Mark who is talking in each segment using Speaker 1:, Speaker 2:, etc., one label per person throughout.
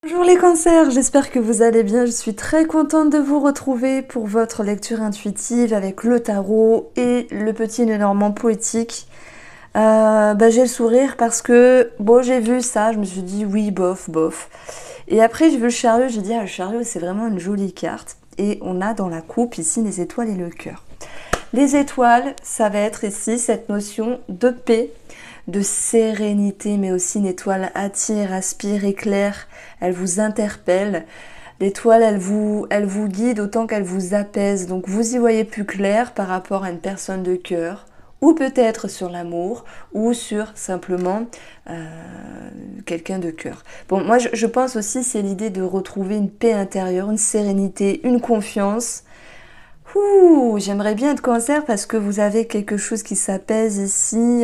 Speaker 1: Bonjour les cancers, j'espère que vous allez bien. Je suis très contente de vous retrouver pour votre lecture intuitive avec le tarot et le petit Lenormand poétique. J'ai le sourire parce que, bon, j'ai vu ça, je me suis dit oui, bof, bof. Et après, j'ai vu le chariot, j'ai dit, ah, le chariot, c'est vraiment une jolie carte. Et on a dans la coupe ici les étoiles et le cœur. Les étoiles, ça va être ici cette notion de paix, de sérénité, mais aussi une étoile attire, aspire, éclaire, elle vous interpelle. L'étoile, elle vous guide autant qu'elle vous apaise, donc vous y voyez plus clair par rapport à une personne de cœur, ou peut-être sur l'amour, ou sur simplement quelqu'un de cœur. Bon, moi je pense aussi c'est l'idée de retrouver une paix intérieure, une sérénité, une confiance. Ouh, j'aimerais bien être cancer parce que vous avez quelque chose qui s'apaise ici.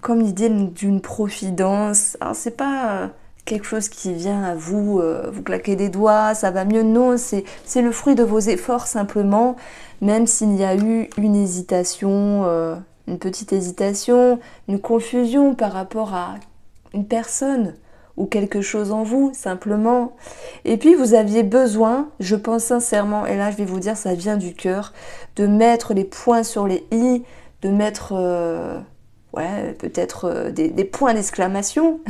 Speaker 1: Comme l'idée d'une profidence. Alors c'est pas quelque chose qui vient à vous, vous claquer des doigts, ça va mieux. Non, c'est le fruit de vos efforts simplement, même s'il y a eu une hésitation, une petite hésitation, une confusion par rapport à une personne ou quelque chose en vous, simplement. Et puis vous aviez besoin, je pense sincèrement, et là je vais vous dire, ça vient du cœur, de mettre les points sur les i, de mettre... ouais, peut-être des points d'exclamation,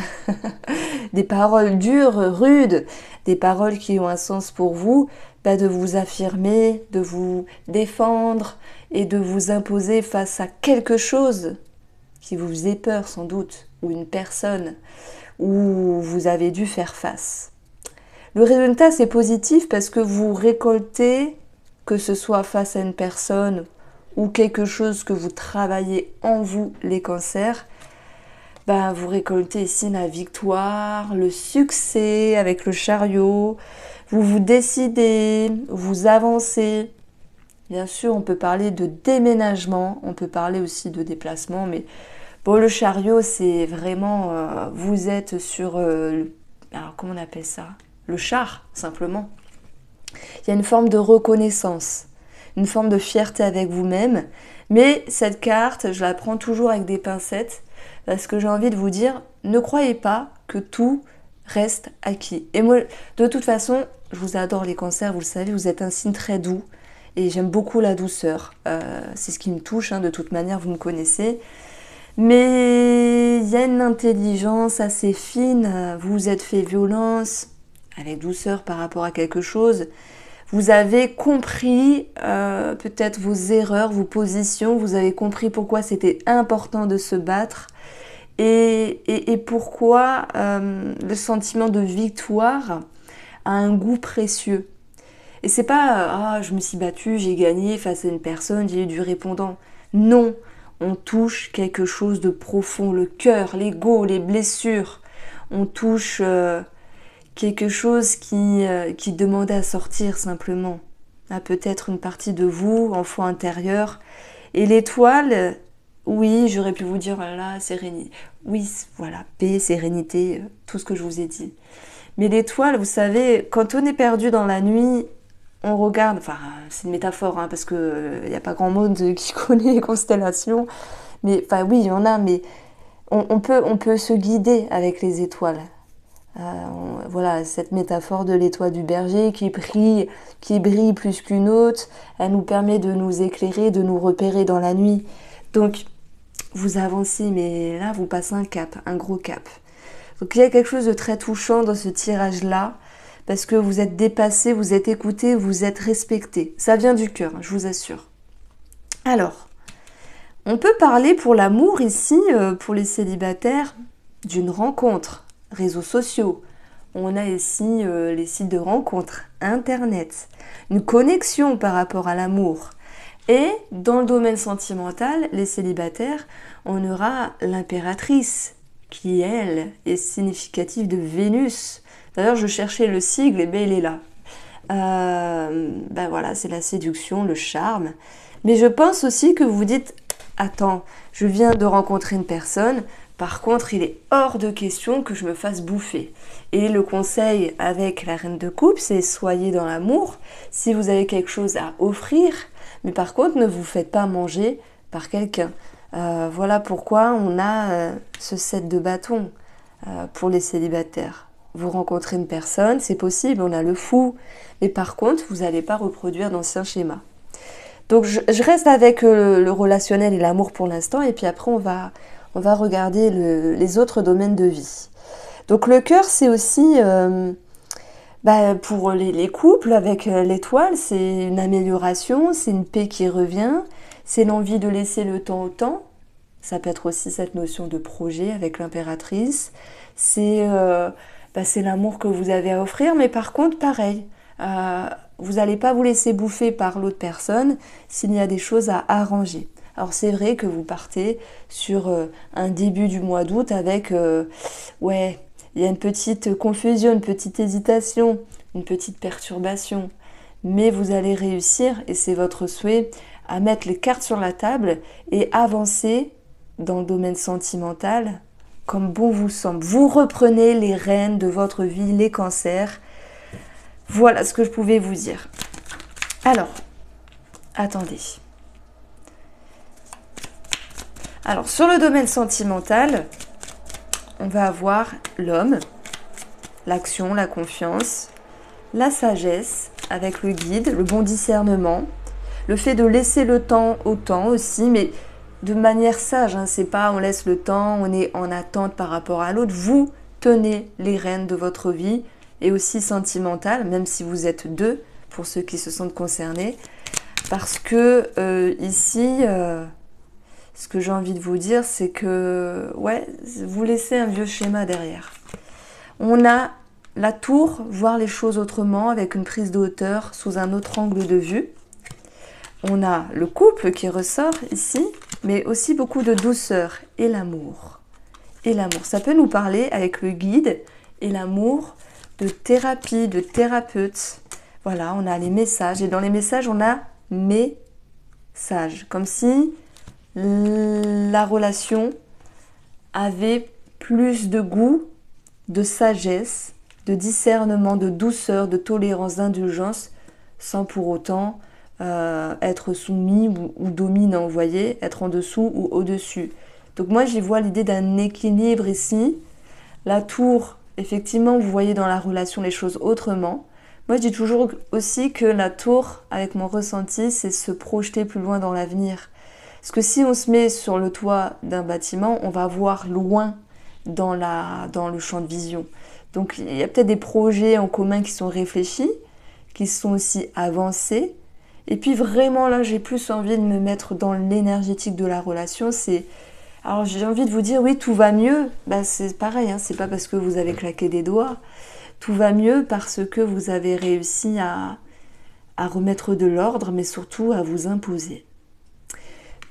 Speaker 1: des paroles dures, rudes, des paroles qui ont un sens pour vous, de vous affirmer, de vous défendre et de vous imposer face à quelque chose qui vous faisait peur sans doute, ou une personne où vous avez dû faire face. Le résultat c'est positif parce que vous récoltez, que ce soit face à une personne ou quelque chose que vous travaillez en vous, les cancers, vous récoltez ici la victoire, le succès avec le chariot, vous vous décidez, vous avancez. Bien sûr, on peut parler de déménagement, on peut parler aussi de déplacement, mais bon, le chariot, c'est vraiment, vous êtes sur, alors comment on appelle ça? Le char, simplement. Il y a une forme de reconnaissance, une forme de fierté avec vous-même. Mais cette carte, je la prends toujours avec des pincettes parce que j'ai envie de vous dire, ne croyez pas que tout reste acquis. Et moi, de toute façon, je vous adore les cancers, vous le savez, vous êtes un signe très doux et j'aime beaucoup la douceur. C'est ce qui me touche, de toute manière, vous me connaissez. Mais il y a une intelligence assez fine, vous vous êtes fait violence avec douceur par rapport à quelque chose. Vous avez compris peut-être vos erreurs, vos positions, vous avez compris pourquoi c'était important de se battre et pourquoi le sentiment de victoire a un goût précieux. Et c'est pas je me suis battue, j'ai gagné face à une personne, j'ai eu du répondant. Non, on touche quelque chose de profond, le cœur, l'ego, les blessures. On touche quelque chose qui demandait à sortir simplement, à peut-être une partie de vous, enfant intérieur. Et l'étoile, oui, j'aurais pu vous dire, voilà, sérénité. Oui, voilà, paix, sérénité, tout ce que je vous ai dit. Mais l'étoile, vous savez, quand on est perdu dans la nuit, on regarde, enfin, c'est une métaphore, parce que il n'y a pas grand monde qui connaît les constellations, mais, enfin, oui, il y en a, mais on peut se guider avec les étoiles. Voilà, cette métaphore de l'étoile du berger qui brille plus qu'une autre, elle nous permet de nous éclairer, de nous repérer dans la nuit. Donc, vous avancez, mais là, vous passez un cap, un gros cap. Donc, il y a quelque chose de très touchant dans ce tirage-là, parce que vous êtes dépassé, vous êtes écouté, vous êtes respecté. Ça vient du cœur, je vous assure. Alors, on peut parler pour l'amour ici, pour les célibataires, d'une rencontre, réseaux sociaux. On a ici les sites de rencontres, Internet, une connexion par rapport à l'amour. Et dans le domaine sentimental, les célibataires, on aura l'impératrice, qui elle est significative de Vénus. D'ailleurs, je cherchais le sigle, et il est là. Voilà, c'est la séduction, le charme. Mais je pense aussi que vous vous dites, attends, je viens de rencontrer une personne, par contre, il est hors de question que je me fasse bouffer. Et le conseil avec la reine de coupe, c'est soyez dans l'amour. Si vous avez quelque chose à offrir, mais par contre, ne vous faites pas manger par quelqu'un. Voilà pourquoi on a ce set de bâtons pour les célibataires. vous rencontrez une personne, c'est possible, on a le fou, mais par contre, vous n'allez pas reproduire d'anciens schémas. Donc je reste avec le relationnel et l'amour pour l'instant, et puis après on va regarder les autres domaines de vie. Donc le cœur, c'est aussi, pour les couples avec l'étoile, c'est une amélioration, c'est une paix qui revient, c'est l'envie de laisser le temps au temps. Ça peut être aussi cette notion de projet avec l'impératrice. C'est l'amour que vous avez à offrir, mais par contre, pareil, vous n'allez pas vous laisser bouffer par l'autre personne s'il y a des choses à arranger. Alors c'est vrai que vous partez sur un début du mois d'août avec, il y a une petite confusion, une petite hésitation, une petite perturbation, mais vous allez réussir, et c'est votre souhait, à mettre les cartes sur la table et avancer dans le domaine sentimental comme bon vous semble. Vous reprenez les rênes de votre vie, les cancers. Voilà ce que je pouvais vous dire. Alors, attendez. Alors, sur le domaine sentimental, on va avoir l'homme, l'action, la confiance, la sagesse avec le guide, le bon discernement, le fait de laisser le temps au temps aussi, mais de manière sage, hein, c'est pas on laisse le temps, on est en attente par rapport à l'autre. Vous tenez les rênes de votre vie, et aussi sentimentale, même si vous êtes deux, pour ceux qui se sentent concernés, parce que ici, ce que j'ai envie de vous dire, c'est que vous laissez un vieux schéma derrière. On a la tour, voir les choses autrement, avec une prise de hauteur sous un autre angle de vue. On a le couple qui ressort ici, mais aussi beaucoup de douceur et l'amour. Et l'amour, ça peut nous parler avec le guide et l'amour de thérapie, de thérapeute. Voilà, on a les messages, et dans les messages, on a messages, comme si la relation avait plus de goût, de sagesse, de discernement, de douceur, de tolérance, d'indulgence, sans pour autant être soumis ou dominant, vous voyez, être en dessous ou au-dessus. Donc moi, j'y vois l'idée d'un équilibre ici. La tour, effectivement, vous voyez dans la relation les choses autrement. Moi, je dis toujours aussi que la tour, avec mon ressenti, c'est se projeter plus loin dans l'avenir. Parce que si on se met sur le toit d'un bâtiment, on va voir loin dans le champ de vision. Donc, il y a peut-être des projets en commun qui sont réfléchis, qui sont aussi avancés. Et puis vraiment, là, j'ai plus envie de me mettre dans l'énergétique de la relation. Alors, j'ai envie de vous dire, oui, tout va mieux. C'est pareil, hein, c'est pas parce que vous avez claqué des doigts. Tout va mieux parce que vous avez réussi à remettre de l'ordre, mais surtout à vous imposer.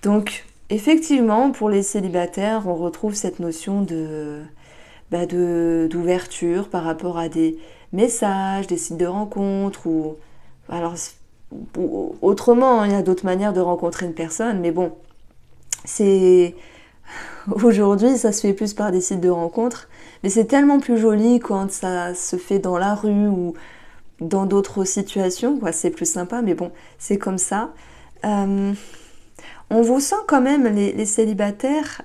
Speaker 1: Donc, effectivement, pour les célibataires, on retrouve cette notion d'ouverture par rapport à des messages, des sites de rencontres, autrement, il y a d'autres manières de rencontrer une personne, mais bon, aujourd'hui, ça se fait plus par des sites de rencontres, mais c'est tellement plus joli quand ça se fait dans la rue ou dans d'autres situations, c'est plus sympa, mais bon, c'est comme ça. On vous sent quand même, les célibataires,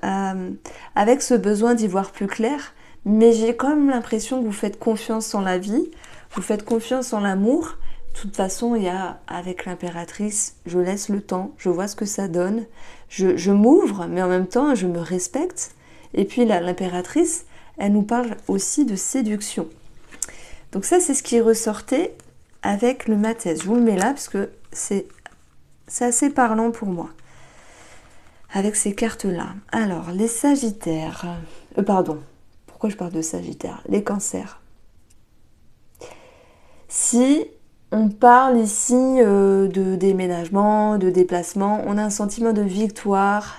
Speaker 1: avec ce besoin d'y voir plus clair, mais j'ai quand même l'impression que vous faites confiance en la vie, vous faites confiance en l'amour. De toute façon, il y a, avec l'impératrice, je laisse le temps, je vois ce que ça donne, je m'ouvre, mais en même temps, je me respecte. Et puis l'impératrice, elle nous parle aussi de séduction. Donc ça, c'est ce qui ressortait avec le Mathès. Je vous le mets là, parce que c'est assez parlant pour moi, avec ces cartes-là. Alors, les Sagittaires... pourquoi je parle de Sagittaire? Les Cancers. Si on parle ici de déménagement, de déplacement, on a un sentiment de victoire.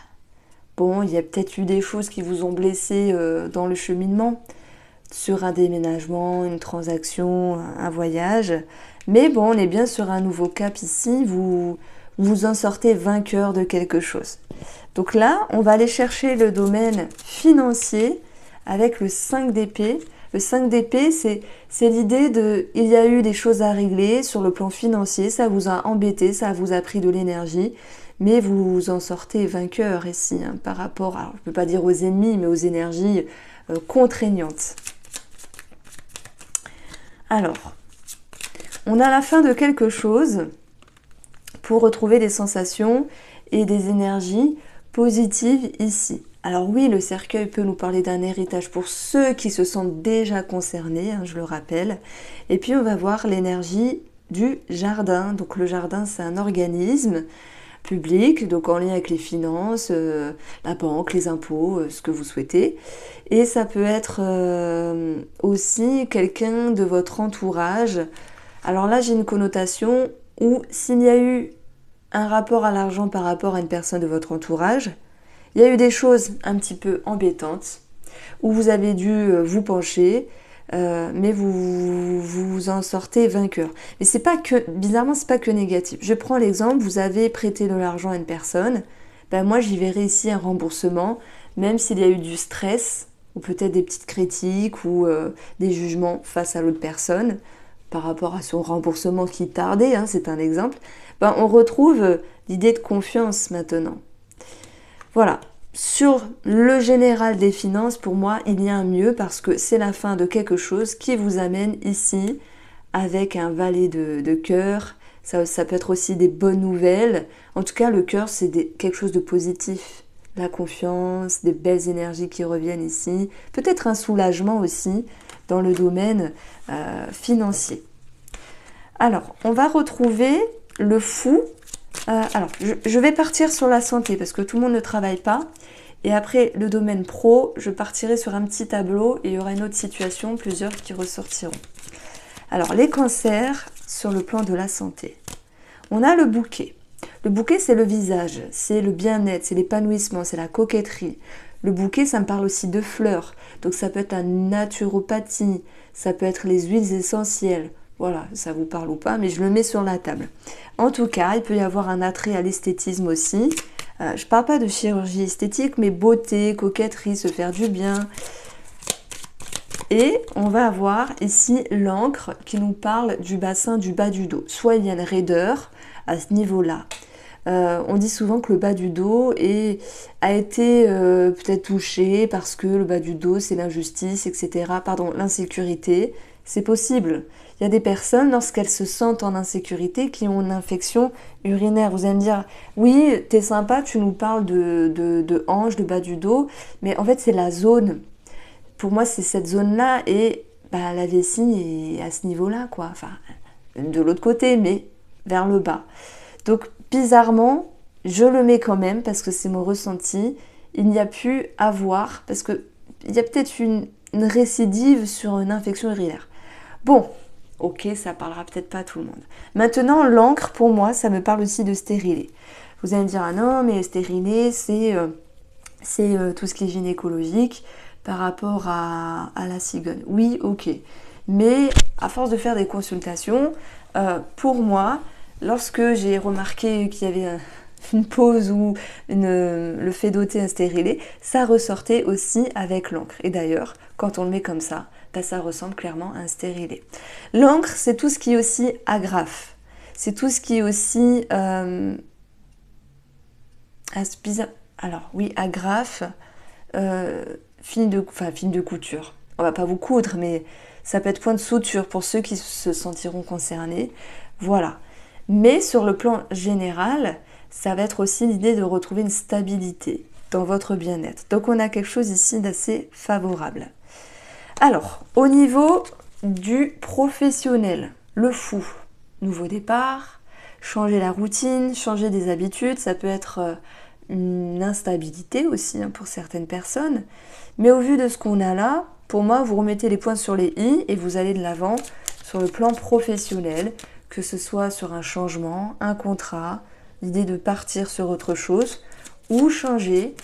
Speaker 1: Bon, il y a peut-être eu des choses qui vous ont blessé dans le cheminement, sur un déménagement, une transaction, un voyage. Mais bon, on est bien sur un nouveau cap ici, vous en sortez vainqueur de quelque chose. Donc là, on va aller chercher le domaine financier avec le 5 d'épée. Le 5 d'épée, c'est l'idée il y a eu des choses à régler sur le plan financier, ça vous a embêté, ça vous a pris de l'énergie, mais vous en sortez vainqueur ici, hein, par rapport, alors je ne peux pas dire aux ennemis, mais aux énergies contraignantes. Alors, on a la fin de quelque chose pour retrouver des sensations et des énergies positives ici. Alors oui, le cercueil peut nous parler d'un héritage pour ceux qui se sentent déjà concernés, hein, je le rappelle. Et puis on va voir l'énergie du jardin. Donc le jardin, c'est un organisme public, donc en lien avec les finances, la banque, les impôts, ce que vous souhaitez. Et ça peut être aussi quelqu'un de votre entourage. Alors là, j'ai une connotation où s'il y a eu un rapport à l'argent par rapport à une personne de votre entourage, il y a eu des choses un petit peu embêtantes, où vous avez dû vous pencher, mais vous en sortez vainqueur. Mais c'est pas que, bizarrement, c'est pas que négatif. Je prends l'exemple, vous avez prêté de l'argent à une personne, ben moi j'y verrai ici un remboursement, même s'il y a eu du stress, ou peut-être des petites critiques, ou des jugements face à l'autre personne, par rapport à son remboursement qui tardait, hein, c'est un exemple, ben on retrouve l'idée de confiance maintenant. Voilà. Sur le général des finances, pour moi, il y a un mieux parce que c'est la fin de quelque chose qui vous amène ici avec un valet de cœur. Ça peut être aussi des bonnes nouvelles. En tout cas, le cœur, c'est quelque chose de positif. La confiance, des belles énergies qui reviennent ici. Peut-être un soulagement aussi dans le domaine financier. Alors, on va retrouver le fou. Alors, je vais partir sur la santé parce que tout le monde ne travaille pas. Et après, le domaine pro, je partirai sur un petit tableau et il y aura une autre situation, plusieurs qui ressortiront. Alors, les cancers sur le plan de la santé. On a le bouquet. Le bouquet, c'est le visage, c'est le bien-être, c'est l'épanouissement, c'est la coquetterie. Le bouquet, ça me parle aussi de fleurs. Donc, ça peut être la naturopathie, ça peut être les huiles essentielles. Voilà, ça vous parle ou pas, mais je le mets sur la table. En tout cas, il peut y avoir un attrait à l'esthétisme aussi. Je ne parle pas de chirurgie esthétique, mais beauté, coquetterie, se faire du bien. Et on va avoir ici l'encre qui nous parle du bassin du bas du dos. Soit il y a une raideur à ce niveau-là. On dit souvent que le bas du dos a été peut-être touché parce que le bas du dos, c'est l'injustice, etc. Pardon, l'insécurité. C'est possible. Il y a des personnes, lorsqu'elles se sentent en insécurité, qui ont une infection urinaire. Vous allez me dire, oui, t'es sympa, tu nous parles de hanche, de bas du dos, mais en fait, c'est la zone. Pour moi, c'est cette zone-là, et bah, la vessie est à ce niveau-là, quoi. Enfin, de l'autre côté, mais vers le bas. Donc, bizarrement, je le mets quand même, parce que c'est mon ressenti. Il n'y a pu avoir, parce qu'il y a peut-être une récidive sur une infection urinaire. Bon, ok, ça parlera peut-être pas à tout le monde. Maintenant, l'encre, pour moi, ça me parle aussi de stérilet. Vous allez me dire, ah non, mais stérilet, c'est tout ce qui est gynécologique par rapport à la cigogne. Oui, ok. Mais à force de faire des consultations, pour moi, lorsque j'ai remarqué qu'il y avait une pause ou le fait d'ôter un stérilet, ça ressortait aussi avec l'encre. Et d'ailleurs, quand on le met comme ça, ben ça ressemble clairement à un stérilet. L'encre, c'est tout ce qui est aussi agrafe. C'est tout ce qui est aussi... alors oui, agrafe, fil de couture. On va pas vous coudre, mais ça peut être point de suture pour ceux qui se sentiront concernés. Voilà. Mais sur le plan général, ça va être aussi l'idée de retrouver une stabilité dans votre bien-être. Donc on a quelque chose ici d'assez favorable. Alors, au niveau du professionnel, le fou, nouveau départ, changer la routine, changer des habitudes, ça peut être une instabilité aussi pour certaines personnes. Mais au vu de ce qu'on a là, pour moi, vous remettez les points sur les i et vous allez de l'avant sur le plan professionnel, que ce soit sur un changement, un contrat, l'idée de partir sur autre chose ou changer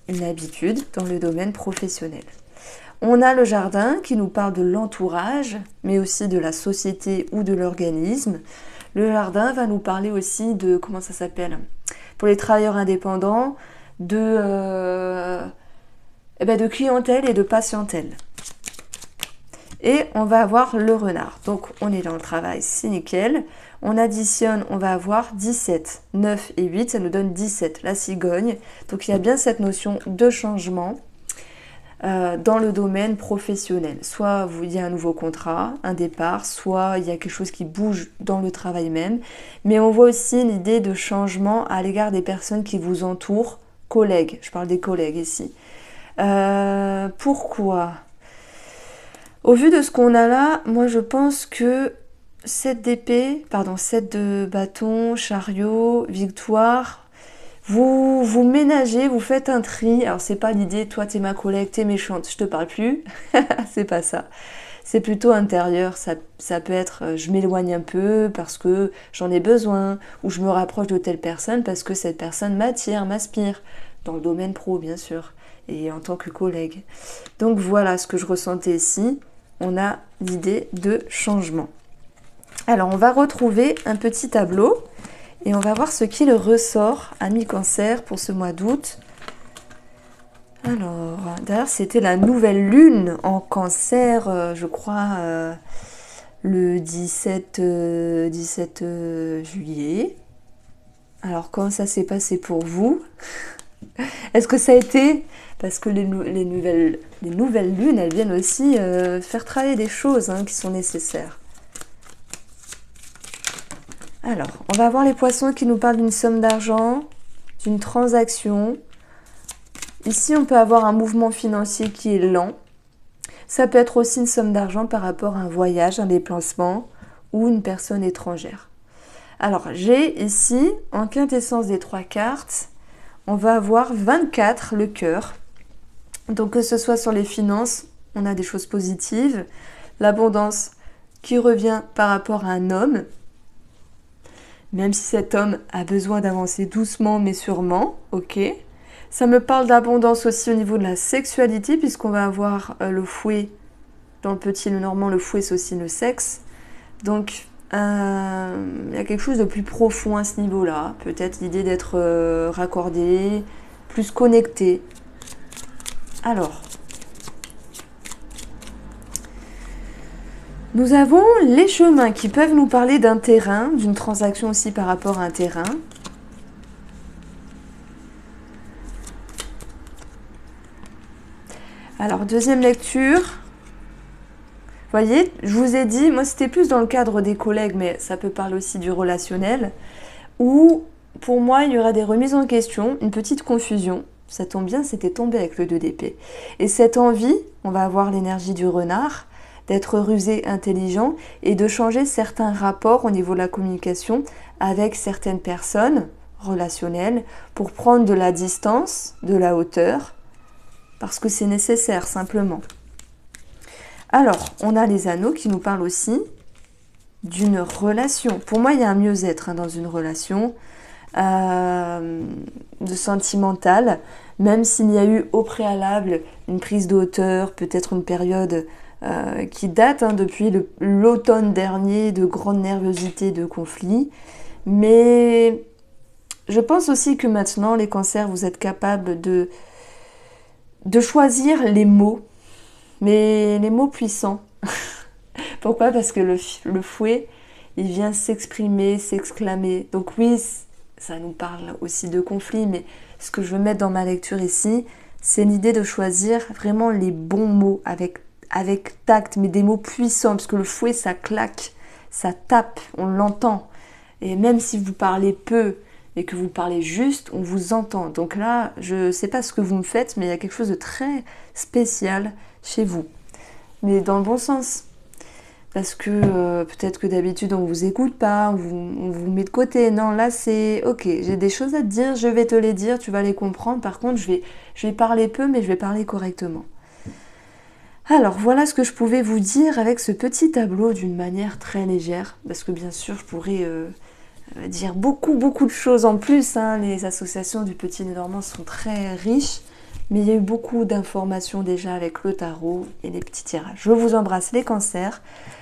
Speaker 1: une habitude dans le domaine professionnel. On a le jardin qui nous parle de l'entourage, mais aussi de la société ou de l'organisme. Le jardin va nous parler aussi de, comment ça s'appelle, pour les travailleurs indépendants, de clientèle et de patientèle. Et on va avoir le renard. Donc on est dans le travail, c'est nickel. On additionne, on va avoir 17, 9 et 8, ça nous donne 17, la cigogne. Donc il y a bien cette notion de changement. dans le domaine professionnel. Soit il y a un nouveau contrat, un départ, soit il y a quelque chose qui bouge dans le travail même. Mais on voit aussi l'idée de changement à l'égard des personnes qui vous entourent, collègues, je parle des collègues ici. Pourquoi ? Au vu de ce qu'on a là, moi je pense que 7 de bâton, chariot, victoire, vous ménagez, vous faites un tri. Alors c'est pas l'idée, toi t'es ma collègue, t'es méchante, je te parle plus. C'est pas ça. C'est plutôt intérieur. Ça peut être je m'éloigne un peu parce que j'en ai besoin, ou je me rapproche de telle personne parce que cette personne m'attire, m'inspire. Dans le domaine pro bien sûr, et en tant que collègue. Donc voilà ce que je ressentais ici. On a l'idée de changement. Alors on va retrouver un petit tableau. Et on va voir ce qu'il ressort, ami Cancer, pour ce mois d'août. Alors, d'ailleurs, c'était la nouvelle lune en Cancer, je crois, le 17 juillet. Alors, comment ça s'est passé pour vous? Est-ce que ça a été... Parce que les nouvelles lunes, elles viennent aussi faire travailler des choses qui sont nécessaires. Alors, on va voir les poissons qui nous parlent d'une somme d'argent, d'une transaction. Ici, on peut avoir un mouvement financier qui est lent. Ça peut être aussi une somme d'argent par rapport à un voyage, un déplacement ou une personne étrangère. Alors, j'ai ici, en quintessence des 3 cartes, on va avoir 24, le cœur. Donc, que ce soit sur les finances, on a des choses positives. L'abondance qui revient par rapport à un homme. Même si cet homme a besoin d'avancer doucement mais sûrement, ok. Ça me parle d'abondance aussi au niveau de la sexualité, puisqu'on va avoir le fouet. Dans le petit Lenormand, le fouet c'est aussi le sexe. Donc, il y a quelque chose de plus profond à ce niveau-là. Peut-être l'idée d'être raccordé, plus connecté. Alors, nous avons les chemins qui peuvent nous parler d'un terrain, d'une transaction aussi par rapport à un terrain. Alors, deuxième lecture. Vous voyez, je vous ai dit, moi c'était plus dans le cadre des collègues, mais ça peut parler aussi du relationnel, où pour moi il y aura des remises en question, une petite confusion. Ça tombe bien, c'était tombé avec le 2 d'épée. Et cette envie, on va avoir l'énergie du renard, d'être rusé, intelligent et de changer certains rapports au niveau de la communication avec certaines personnes relationnelles pour prendre de la distance, de la hauteur, parce que c'est nécessaire simplement. Alors, on a les anneaux qui nous parlent aussi d'une relation. Pour moi, il y a un mieux-être dans une relation de sentimental, même s'il y a eu au préalable une prise de hauteur, peut-être une période qui date depuis l'automne dernier de grande nervosité, de conflits. Mais je pense aussi que maintenant, les cancers, vous êtes capables de choisir les mots, mais les mots puissants. Pourquoi? Parce que le fouet, il vient s'exprimer, s'exclamer. Donc oui, ça nous parle aussi de conflits, mais ce que je veux mettre dans ma lecture ici, c'est l'idée de choisir vraiment les bons mots avec tact, mais des mots puissants, parce que le fouet, ça claque, ça tape, on l'entend. Et même si vous parlez peu et que vous parlez juste, on vous entend. Donc là, je ne sais pas ce que vous me faites, mais il y a quelque chose de très spécial chez vous. Mais dans le bon sens. Parce que peut-être que d'habitude, on ne vous écoute pas, on vous met de côté. Non, là, c'est ok, j'ai des choses à te dire, je vais te les dire, tu vas les comprendre. Par contre, je vais parler peu, mais je vais parler correctement. Alors, voilà ce que je pouvais vous dire avec ce petit tableau d'une manière très légère. Parce que bien sûr, je pourrais dire beaucoup de choses en plus. Les associations du Petit Lenormand sont très riches. Mais il y a eu beaucoup d'informations déjà avec le tarot et les petits tirages. Je vous embrasse les cancers.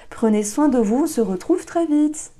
Speaker 1: Prenez soin de vous, on se retrouve très vite.